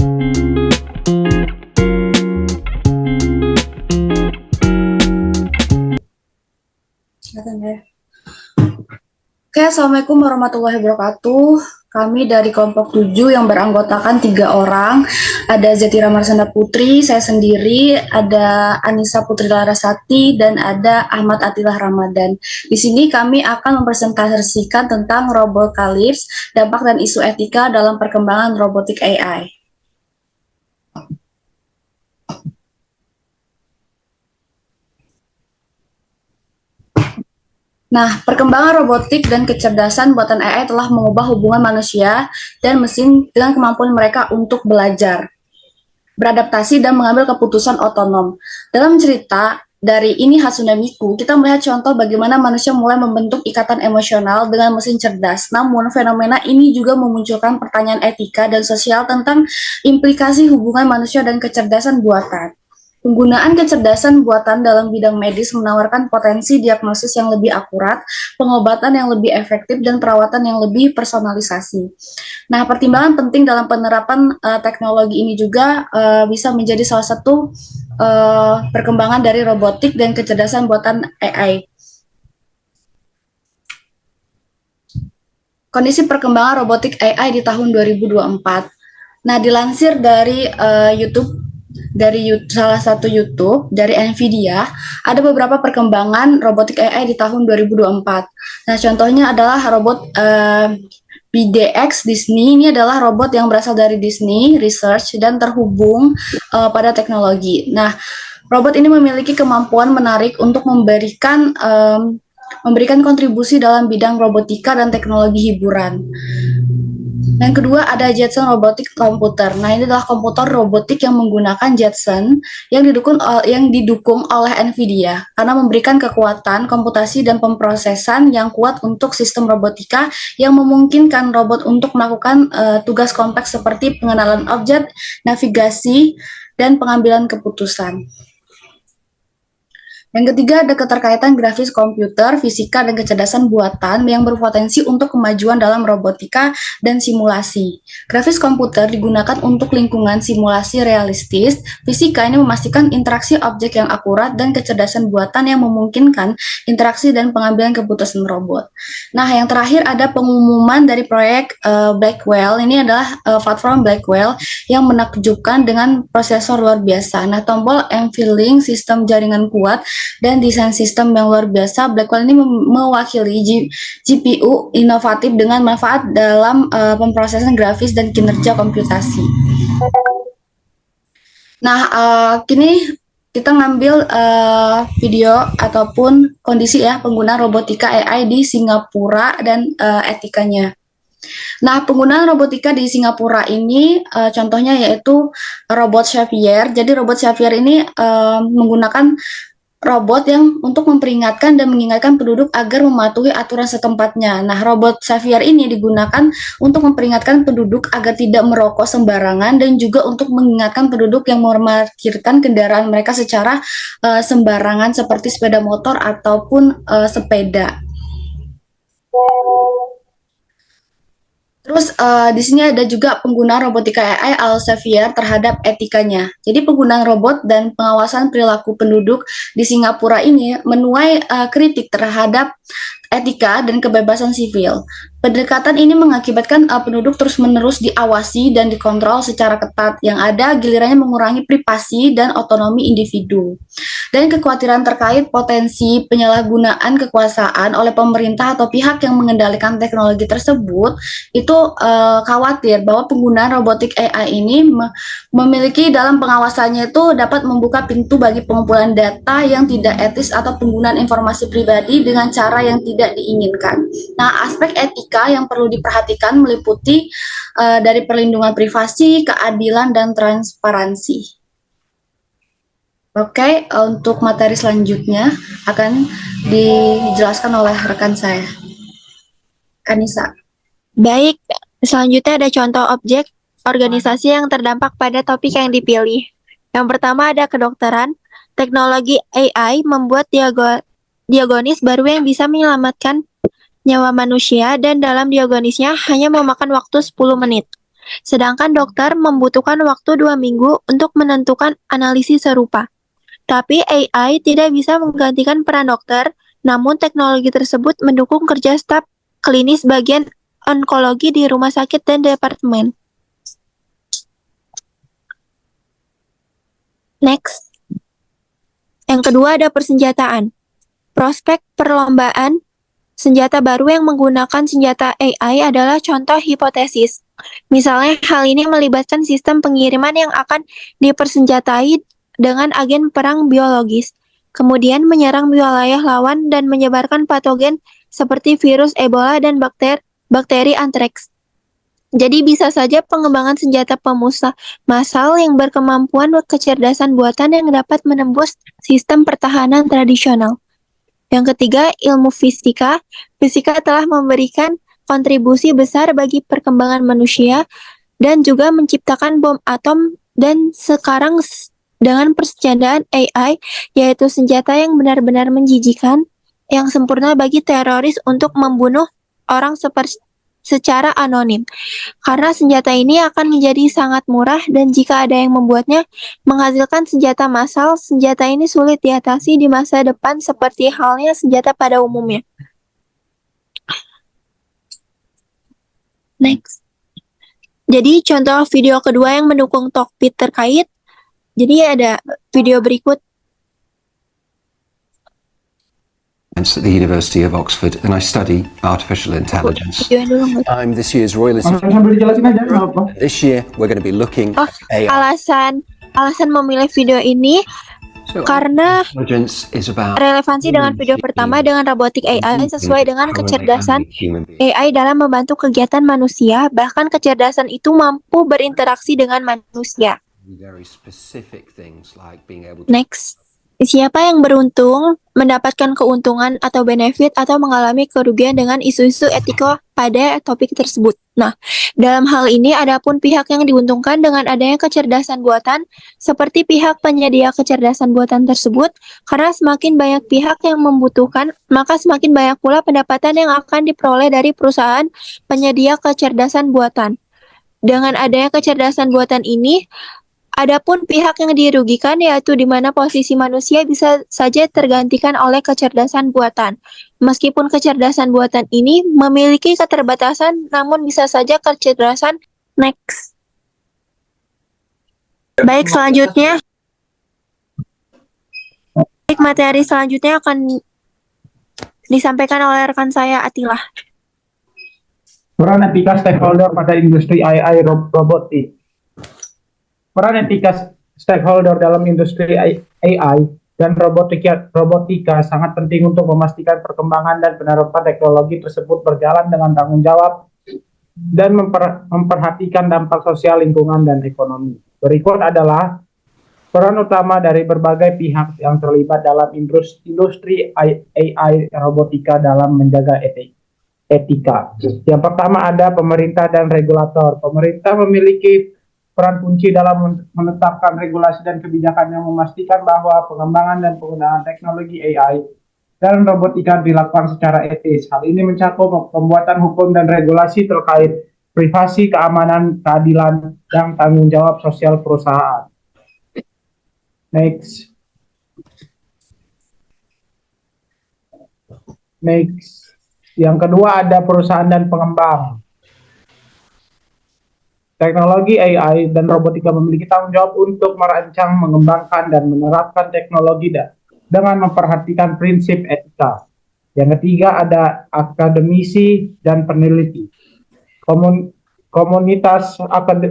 Oke, Assalamualaikum warahmatullahi wabarakatuh. Kami dari kelompok 7 yang beranggotakan 3 orang. Ada Zatira Marsanda Putri, saya sendiri, ada Anissa Putri Larasati, dan ada Ahmad Attilah Ramadan. Di sini kami akan mempresentasikan tentang Robocalypse, dampak dan isu etika dalam perkembangan robotik AI. Nah, perkembangan robotik dan kecerdasan buatan AI telah mengubah hubungan manusia dan mesin dengan kemampuan mereka untuk belajar, beradaptasi, dan mengambil keputusan otonom. Dalam cerita dari Ini Hatsune Miku, kita melihat contoh bagaimana manusia mulai membentuk ikatan emosional dengan mesin cerdas. Namun, fenomena ini juga memunculkan pertanyaan etika dan sosial tentang implikasi hubungan manusia dan kecerdasan buatan. Penggunaan kecerdasan buatan dalam bidang medis menawarkan potensi diagnosis yang lebih akurat, pengobatan yang lebih efektif, dan perawatan yang lebih personalisasi. Nah, pertimbangan penting dalam penerapan teknologi ini juga bisa menjadi salah satu perkembangan dari robotik dan kecerdasan buatan AI. Kondisi perkembangan robotik AI di tahun 2024. Nah, dilansir dari YouTube, salah satu YouTube dari Nvidia, ada beberapa perkembangan robotik AI di tahun 2024. Nah, contohnya adalah robot BDX Disney. Ini adalah robot yang berasal dari Disney Research dan terhubung pada teknologi. Nah, robot ini memiliki kemampuan menarik untuk memberikan kontribusi dalam bidang robotika dan teknologi hiburan. Yang kedua ada Jetson Robotic Computer. Nah, ini adalah komputer robotik yang menggunakan Jetson yang didukung oleh Nvidia karena memberikan kekuatan komputasi dan pemrosesan yang kuat untuk sistem robotika yang memungkinkan robot untuk melakukan tugas kompleks seperti pengenalan objek, navigasi, dan pengambilan keputusan. Yang ketiga ada keterkaitan grafis komputer, fisika, dan kecerdasan buatan yang berpotensi untuk kemajuan dalam robotika dan simulasi. Grafis komputer digunakan untuk lingkungan simulasi realistis, fisika ini memastikan interaksi objek yang akurat, dan kecerdasan buatan yang memungkinkan interaksi dan pengambilan keputusan robot. Nah, yang terakhir ada pengumuman dari proyek Blackwell. Ini adalah platform Blackwell yang menakjubkan dengan prosesor luar biasa. Nah, tombol M-Filling, sistem jaringan kuat, dan desain sistem yang luar biasa. Blackwell ini mewakili GPU inovatif dengan manfaat dalam pemrosesan grafis dan kinerja komputasi. Nah, kini kita ngambil video ataupun kondisi penggunaan robotika AI di Singapura dan etikanya. Nah, penggunaan robotika di Singapura ini contohnya yaitu robot Xavier. Jadi robot Xavier ini menggunakan robot yang untuk memperingatkan dan mengingatkan penduduk agar mematuhi aturan setempatnya. Nah, robot Xavier ini digunakan untuk memperingatkan penduduk agar tidak merokok sembarangan dan juga untuk mengingatkan penduduk yang memarkirkan kendaraan mereka secara sembarangan seperti sepeda motor ataupun sepeda. Terus di sini ada juga penggunaan robotika AI Xavier terhadap etikanya. Jadi penggunaan robot dan pengawasan perilaku penduduk di Singapura ini menuai kritik terhadap etika dan kebebasan sivil. Pendekatan ini mengakibatkan penduduk terus-menerus diawasi dan dikontrol secara ketat, yang ada gilirannya mengurangi privasi dan otonomi individu. Dan kekhawatiran terkait potensi penyalahgunaan kekuasaan oleh pemerintah atau pihak yang mengendalikan teknologi tersebut, itu khawatir bahwa penggunaan robotik AI ini memiliki dalam pengawasannya itu dapat membuka pintu bagi pengumpulan data yang tidak etis atau penggunaan informasi pribadi dengan cara yang tidak diinginkan. Nah, aspek etika yang perlu diperhatikan meliputi dari perlindungan privasi, keadilan, dan transparansi. Oke, untuk materi selanjutnya akan dijelaskan oleh rekan saya, Anissa. Baik, selanjutnya ada contoh objek organisasi yang terdampak pada topik yang dipilih. Yang pertama ada kedokteran. Teknologi AI membuat diagonis baru yang bisa menyelamatkan nyawa manusia dan dalam diagonisnya hanya memakan waktu 10 menit. Sedangkan dokter membutuhkan waktu 2 minggu untuk menentukan analisis serupa. Tapi AI tidak bisa menggantikan peran dokter, namun teknologi tersebut mendukung kerja staf klinis bagian onkologi di rumah sakit dan departemen. Next. Yang kedua ada persenjataan. Prospek perlombaan senjata baru yang menggunakan senjata AI adalah contoh hipotesis. Misalnya, hal ini melibatkan sistem pengiriman yang akan dipersenjatai dengan agen perang biologis, kemudian menyerang wilayah lawan dan menyebarkan patogen seperti virus Ebola dan bakteri antraks. Jadi bisa saja pengembangan senjata pemusnah massal yang berkemampuan kecerdasan buatan yang dapat menembus sistem pertahanan tradisional. Yang ketiga, ilmu fisika. Fisika telah memberikan kontribusi besar bagi perkembangan manusia dan juga menciptakan bom atom, dan sekarang dengan persenjataan AI, yaitu senjata yang benar-benar menjijikan, yang sempurna bagi teroris untuk membunuh orang secara anonim. Karena senjata ini akan menjadi sangat murah dan jika ada yang membuatnya menghasilkan senjata massal, senjata ini sulit diatasi di masa depan seperti halnya senjata pada umumnya. Next. Jadi contoh video kedua yang mendukung Tokpit terkait. Jadi ada video berikut. At the University of Oxford, and I study artificial intelligence. Videoin dulu nggak? I'm this year's Royal Sambil Institute. dijelasin aja nggak apa. This year, we're going to be looking Oh, at AI. alasan memilih video ini So, karena intelligence is about relevansi dengan video pertama dengan robotik AI sesuai dengan kecerdasan AI dalam membantu kegiatan manusia, bahkan kecerdasan itu mampu berinteraksi dengan manusia. very specific things like being able to Next. Siapa yang beruntung mendapatkan keuntungan atau benefit atau mengalami kerugian dengan isu-isu etika pada topik tersebut. Nah, dalam hal ini adapun pihak yang diuntungkan dengan adanya kecerdasan buatan seperti pihak penyedia kecerdasan buatan tersebut, karena semakin banyak pihak yang membutuhkan, maka semakin banyak pula pendapatan yang akan diperoleh dari perusahaan penyedia kecerdasan buatan. Dengan adanya kecerdasan buatan ini, adapun pihak yang dirugikan yaitu di mana posisi manusia bisa saja tergantikan oleh kecerdasan buatan. Meskipun kecerdasan buatan ini memiliki keterbatasan, namun bisa saja kecerdasan. Next. Baik, selanjutnya. Baik, materi selanjutnya akan disampaikan oleh rekan saya, Atila. Peran etika stakeholder pada industri AI robotik. Peran etika stakeholder dalam industri AI dan robotika sangat penting untuk memastikan perkembangan dan penerapan teknologi tersebut berjalan dengan tanggung jawab dan memperhatikan dampak sosial, lingkungan, dan ekonomi. Berikut adalah peran utama dari berbagai pihak yang terlibat dalam industri AI robotika dalam menjaga etika. Yang pertama ada pemerintah dan regulator. Pemerintah memiliki peran kunci dalam menetapkan regulasi dan kebijakan yang memastikan bahwa pengembangan dan penggunaan teknologi AI dan robotika dilakukan secara etis. Hal ini mencakup pembuatan hukum dan regulasi terkait privasi, keamanan, keadilan, dan tanggung jawab sosial perusahaan. Next. Yang kedua ada perusahaan dan pengembang. Teknologi AI dan robotika memiliki tanggung jawab untuk merancang, mengembangkan, dan menerapkan teknologi dengan memperhatikan prinsip etika. Yang ketiga ada akademisi dan peneliti. Komunitas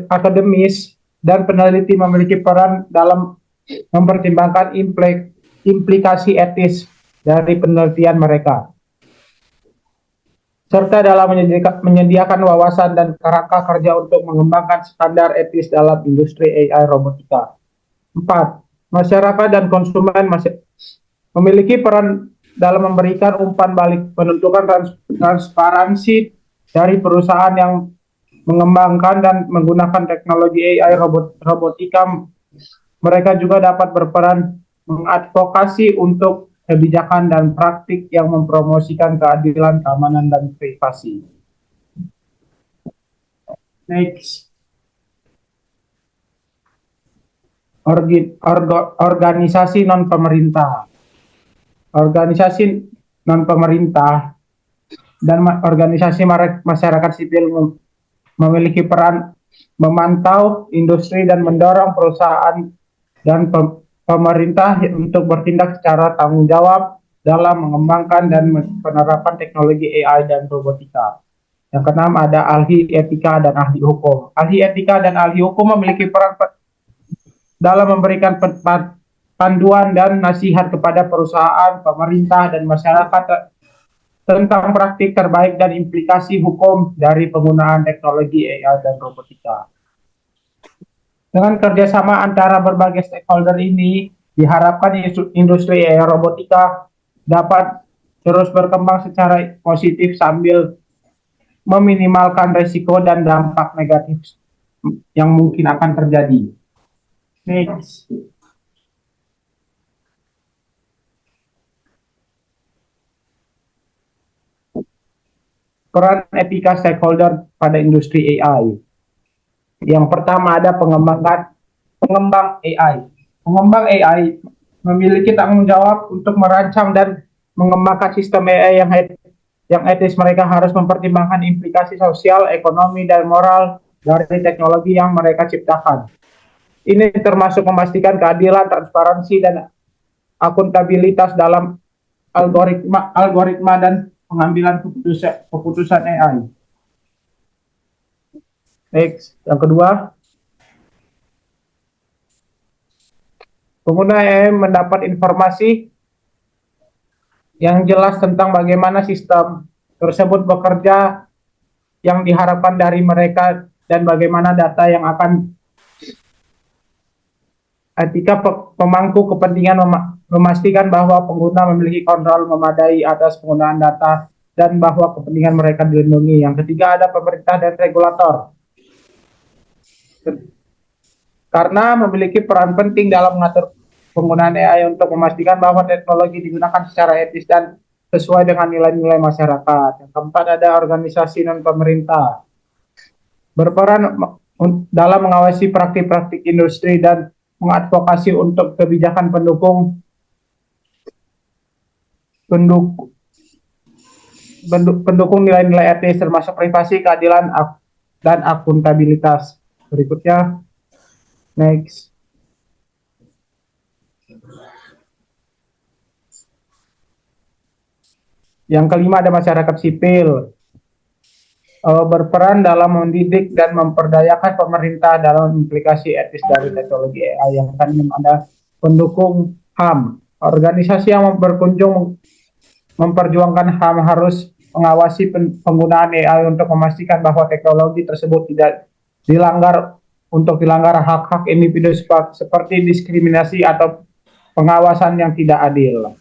akademis dan peneliti memiliki peran dalam mempertimbangkan implikasi etis dari penelitian mereka, serta dalam menyediakan wawasan dan kerangka kerja untuk mengembangkan standar etis dalam industri AI robotika. 4. Masyarakat dan konsumen memiliki peran dalam memberikan umpan balik, menentukan transparansi dari perusahaan yang mengembangkan dan menggunakan teknologi AI robotika. Mereka juga dapat berperan mengadvokasi untuk kebijakan dan praktik yang mempromosikan keadilan, keamanan, dan privasi. Next. organisasi non-pemerintah. Organisasi non-pemerintah dan organisasi masyarakat sipil memiliki peran memantau industri dan mendorong perusahaan dan pemerintah untuk bertindak secara tanggung jawab dalam mengembangkan dan penerapan teknologi AI dan robotika. Yang keenam ada ahli etika dan ahli hukum. Ahli etika dan ahli hukum memiliki peran dalam memberikan panduan dan nasihat kepada perusahaan, pemerintah, dan masyarakat tentang praktik terbaik dan implikasi hukum dari penggunaan teknologi AI dan robotika. Dengan kerjasama antara berbagai stakeholder ini, diharapkan industri AI robotika dapat terus berkembang secara positif sambil meminimalkan risiko dan dampak negatif yang mungkin akan terjadi. Next. Peran etika stakeholder pada industri AI. Yang pertama ada pengembang AI. Pengembang AI memiliki tanggung jawab untuk merancang dan mengembangkan sistem AI yang etis. Mereka harus mempertimbangkan implikasi sosial, ekonomi, dan moral dari teknologi yang mereka ciptakan. Ini termasuk memastikan keadilan, transparansi, dan akuntabilitas dalam algoritma dan pengambilan keputusan AI. Next, yang kedua, pengguna AI mendapat informasi yang jelas tentang bagaimana sistem tersebut bekerja, yang diharapkan dari mereka, dan bagaimana data yang akan etika pemangku kepentingan memastikan bahwa pengguna memiliki kontrol memadai atas penggunaan data dan bahwa kepentingan mereka dilindungi. Yang ketiga ada pemerintah dan regulator. Karena memiliki peran penting dalam mengatur penggunaan AI untuk memastikan bahwa teknologi digunakan secara etis dan sesuai dengan nilai-nilai masyarakat. Yang keempat ada organisasi non-pemerintah. Berperan dalam mengawasi praktik-praktik industri dan mengadvokasi untuk kebijakan pendukung nilai-nilai etis termasuk privasi, keadilan, dan akuntabilitas. Berikutnya, next. Yang kelima ada masyarakat sipil. Berperan dalam mendidik dan memperdayakan pemerintah dalam implikasi etis dari teknologi AI. Yang keenam ada pendukung HAM. Organisasi yang berkunjung memperjuangkan HAM harus mengawasi penggunaan AI untuk memastikan bahwa teknologi tersebut tidak dilanggar hak-hak individu seperti diskriminasi atau pengawasan yang tidak adil.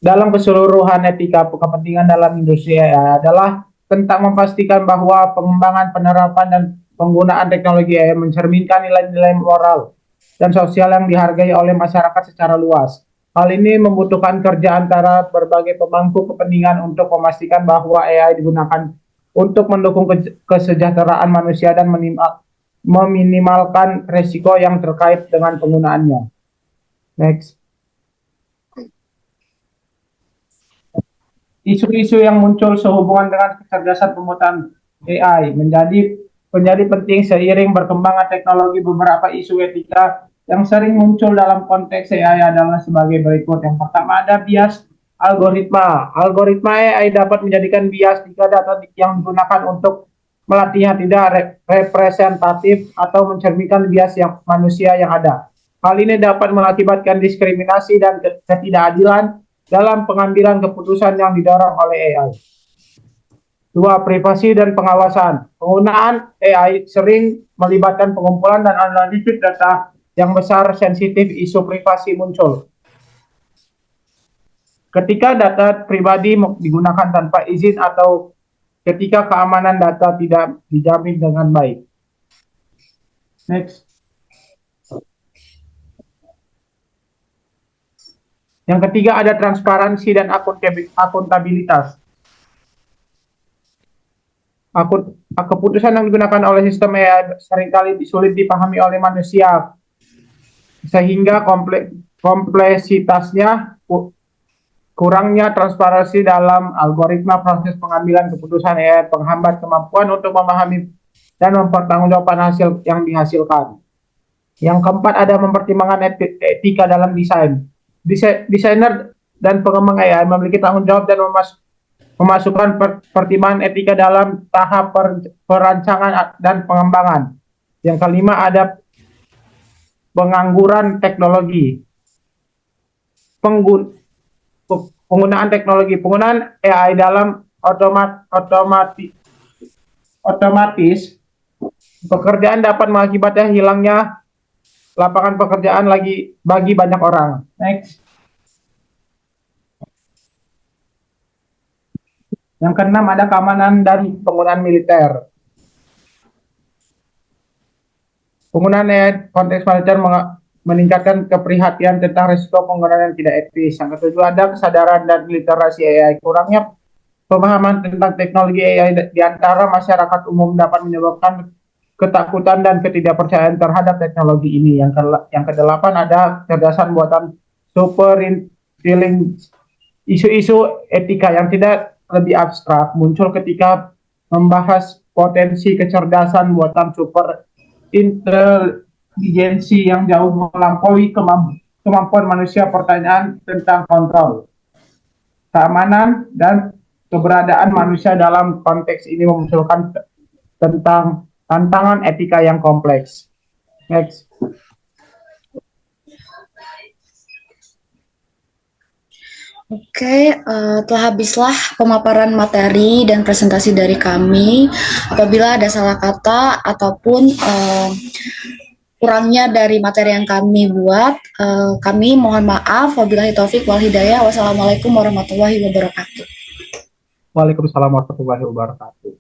Dalam keseluruhan, etika kepentingan dalam industri AI adalah tentang memastikan bahwa pengembangan, penerapan, dan penggunaan teknologi AI mencerminkan nilai-nilai moral dan sosial yang dihargai oleh masyarakat secara luas. Hal ini membutuhkan kerja antara berbagai pemangku kepentingan untuk memastikan bahwa AI digunakan untuk mendukung kesejahteraan manusia dan meminimalkan risiko yang terkait dengan penggunaannya. Next. Isu-isu yang muncul sehubungan dengan kecerdasan pembuatan AI menjadi penting seiring berkembangnya teknologi. Beberapa isu etika yang sering muncul dalam konteks AI adalah sebagai berikut. Yang pertama ada bias algoritma. Algoritma AI dapat menjadikan bias jika data yang digunakan untuk melatihnya tidak representatif atau mencerminkan bias yang manusia yang ada. Hal ini dapat mengakibatkan diskriminasi dan ketidakadilan dalam pengambilan keputusan yang didorong oleh AI. Dua, privasi dan pengawasan. Penggunaan AI sering melibatkan pengumpulan dan analisis data yang besar, sensitif, isu privasi muncul. Ketika data pribadi digunakan tanpa izin atau ketika keamanan data tidak dijamin dengan baik. Next. Yang ketiga ada transparansi dan akuntabilitas. keputusan yang digunakan oleh sistem AI seringkali sulit dipahami oleh manusia, sehingga kompleksitasnya, kurangnya transparansi dalam algoritma proses pengambilan keputusan AI penghambat kemampuan untuk memahami dan mempertanggungjawabkan hasil yang dihasilkan. Yang keempat, ada mempertimbangkan etika dalam desain. Desainer dan pengembang AI memiliki tanggung jawab dan memasukkan pertimbangan etika dalam tahap perancangan dan pengembangan. Yang kelima, ada pengangguran teknologi. Penggunaan teknologi, penggunaan AI dalam otomatis pekerjaan dapat mengakibatkan hilangnya lapangan pekerjaan bagi banyak orang. Next. Yang keenam, ada keamanan dan penggunaan militer. Penggunaan konteks militer meningkatkan keprihatinan tentang risiko penggunaan yang tidak etis. Yang ketujuh, ada kesadaran dan literasi AI. Kurangnya pemahaman tentang teknologi AI di antara masyarakat umum dapat menyebabkan ketakutan dan ketidakpercayaan terhadap teknologi ini. Yang kedelapan, ada kecerdasan buatan super intelligence. Isu-isu etika yang tidak lebih abstrak muncul ketika membahas potensi kecerdasan buatan super intelijensi yang jauh melampaui kemampuan manusia. Pertanyaan tentang kontrol, keamanan, dan keberadaan manusia dalam konteks ini memunculkan tentang tantangan etika yang kompleks. Next. Oke, telah habislah pemaparan materi dan presentasi dari kami. Apabila ada salah kata ataupun kurangnya dari materi yang kami buat, kami mohon maaf. Wabillahi taufik wal hidayah. Wassalamualaikum warahmatullahi wabarakatuh. Waalaikumsalam warahmatullahi wabarakatuh.